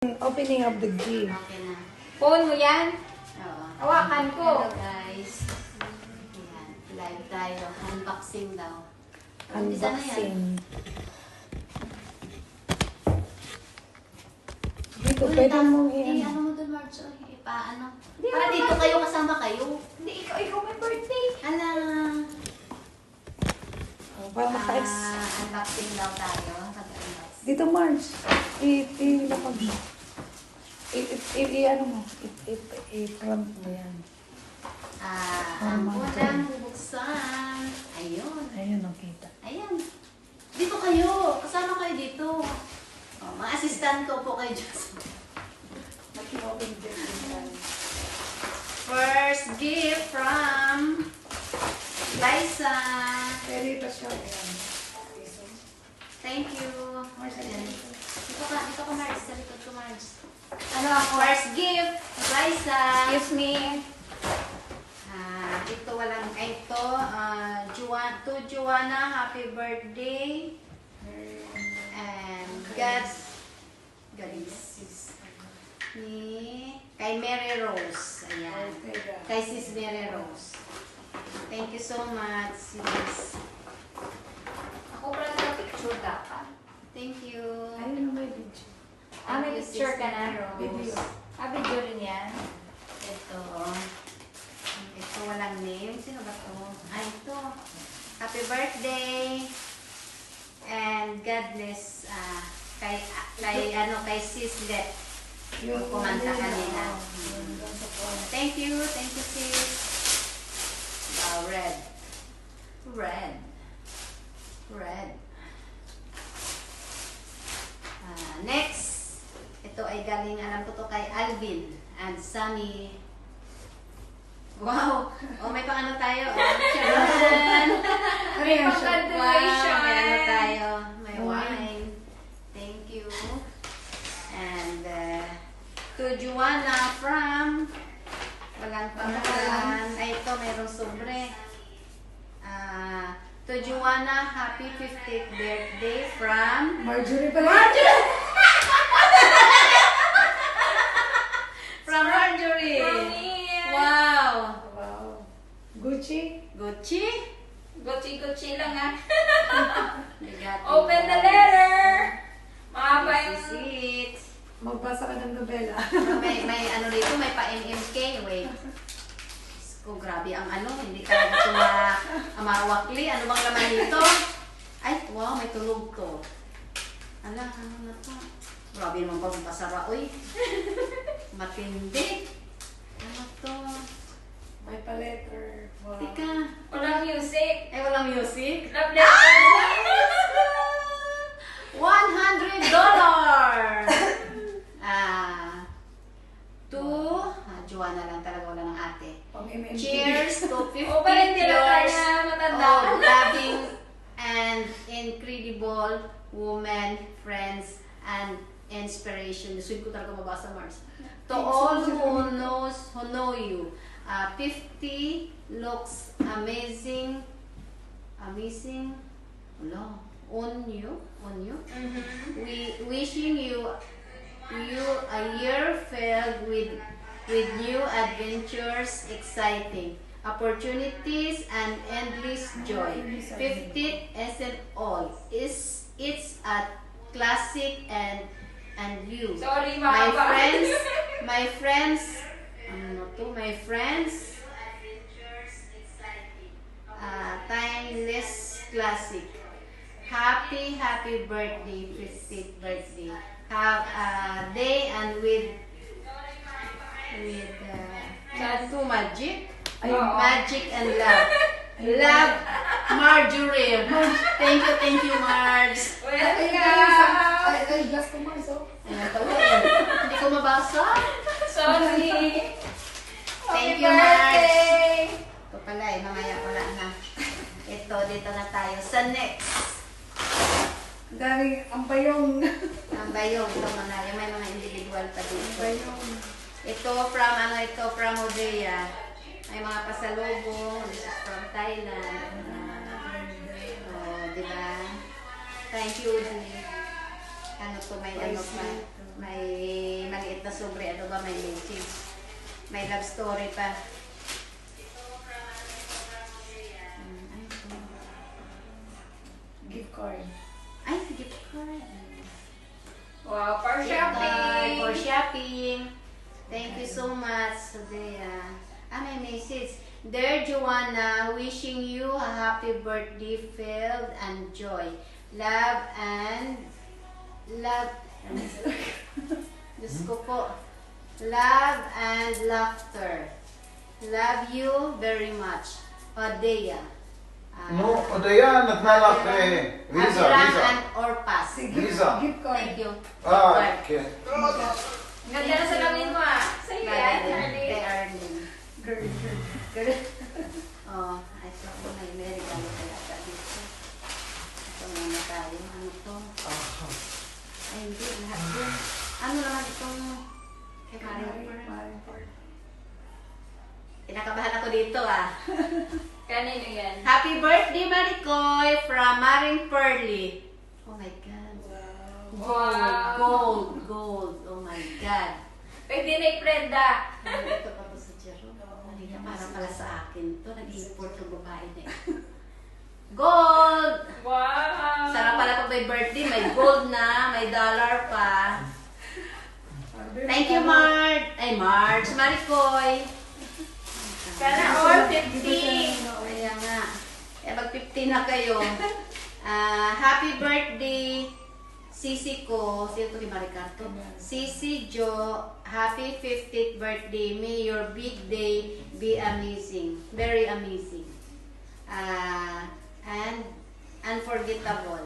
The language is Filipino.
Opening of the gift. Okay na. Phone mo yan? Oo. Hawakan ko. Hello guys. Ayan. Live tayo. Unboxing daw. Unboxing. Dito, Uy, pwede mo ano mo doon, Marge? Paano? Para dito kayo, kasama kayo. Hindi, ikaw may birthday. Ala. para maka-ex. Unboxing daw tayo. Pag-unbox. Dito, Marge. I-lapag mo. I-ano mo. I-front mo yan. Ang unang bubuksan. Ayun. Ayun, nakita. Ayan. Dito kayo. Kasama kayo dito. Oh, mga assistant ko po kayo dyan. First gift from Liza. Pwede pa siya. Thank you. Ayan. Dito ka, Mars. Sa likod ko, Mars. Ano ako? First gift, Liza. Excuse me. Ito walang, ito, to Joanna, happy birthday. And God is kay Mary Rose. Ayan. Kay Sis Mary Rose. Thank you so much, sis. Ako pala naka-picture dapat. Thank you. Ayun, may video. May picture ka na, Rose. Rose. Video rin yan. Ito. Ito walang name. Sino ba to? Ito. Happy birthday. And God bless kay Sis Let. Yung kumanta kanina. Thank you sis. Wow, red. Next, ito ay galing, alam ko to kay Alvin and Sunny. Wow! Oh, may pang ano tayo. Charan! May pang-graduation. Wow, may ano tayo. May wine. Thank you. And to Joanna from walang pangalan. Ay, ito, mayroong sobre. To Joanna, happy 50th birthday from Marjorie pala. From Marjorie. From here. Wow. Wow. Gucci. Gucci lang ah. Bigat. Open the letter. Mahaba yung... Sit. Magbasa ka ng nobela. may ano dito, may pa-MMK. Wait. Oh, grabe ang ano. Hindi talaga ito mawakli. Ano bang laman dito? Ay, wow, may tulog to. Ala, ano na to? Grabe naman ba pasara, uy. Matindi. Ano to? May pa-letter. Wow. Tika. Walang music. Ay, walang music. Love letter. $100! Joanna lang talaga, wala ng ate. Pang-MMK. Cheers to 50 O, parang hindi lang years tayo matanda. of loving and incredible women, friends, and inspiration. Gusto ko talaga mabasa, Mars. To all who know you, 50 looks amazing. Wala. On you. We wishing you a year filled with new adventures, exciting opportunities, and endless joy. 50th isn't all. It's a classic and you. Sorry, My mahaba. friends, timeless classic. Happy birthday, 50th birthday. Have a day and with two magic. Oo. Magic and love. Love, Marjorie. Thank you, Marge. Welcome. Ay, just to Mars, oh. Ayan, hindi ko mabasa. Sorry. Thank Happy you, Marge. birthday. Ito pala mamaya wala na. Ito, dito na tayo. Sa next. Ang daming ambayong. Ang bayong, ito mga, may mga individual pa dito. Ambayong. Ito from Odea. May mga pasalubong. This is from Thailand. Oh, di ba? Thank you, Odea. Ano to, may ano pa. May maliit na sobre. Ano ba? May message. May love story pa. Ay, ito. Gift card. Ay, gift card. Wow, for Gift card shopping. for shopping. Thank you so much, Sadea. May message. Dear Joanna, wishing you a happy birthday filled and joy. Love and love. Diyos ko po. Love and laughter. Love you very much. Odea. No, Odaya, naglalak eh. Visa, Abiram visa. and Orpas. Sige, Visa. gift card. Thank you. Ah, okay. Ganda na salamin mo ah. Sa iyo yan, Kay Harley. Arlene. Girl. Good. Oh, I thought may regalo kaya sa dito. Ito muna tayo. Ano to? Ay, hindi. Lahat yun. Ano naman itong kay Maring Pearl? Kinakabahan ako dito ah. Kanino yan? Happy birthday, Maricoy, from Maring Pearly. Oh my God. Wow. Gold. Oh my God. Pwede na i-prenda. Ito pa po sa Jero. Halika, para pala sa akin to. Nag-import yung babae na eh. Gold! Wow. Sarap pala pag may birthday. May gold na. May dollar pa. Thank you, Marge. Maricoy. Sana all 50. Kaya nga. Eh, pag 50 na kayo. Happy birthday, Sisi ko. Sino ito ni Maricarto? Sisi Jo, happy 50th birthday. May your big day be amazing. Very amazing. And unforgettable.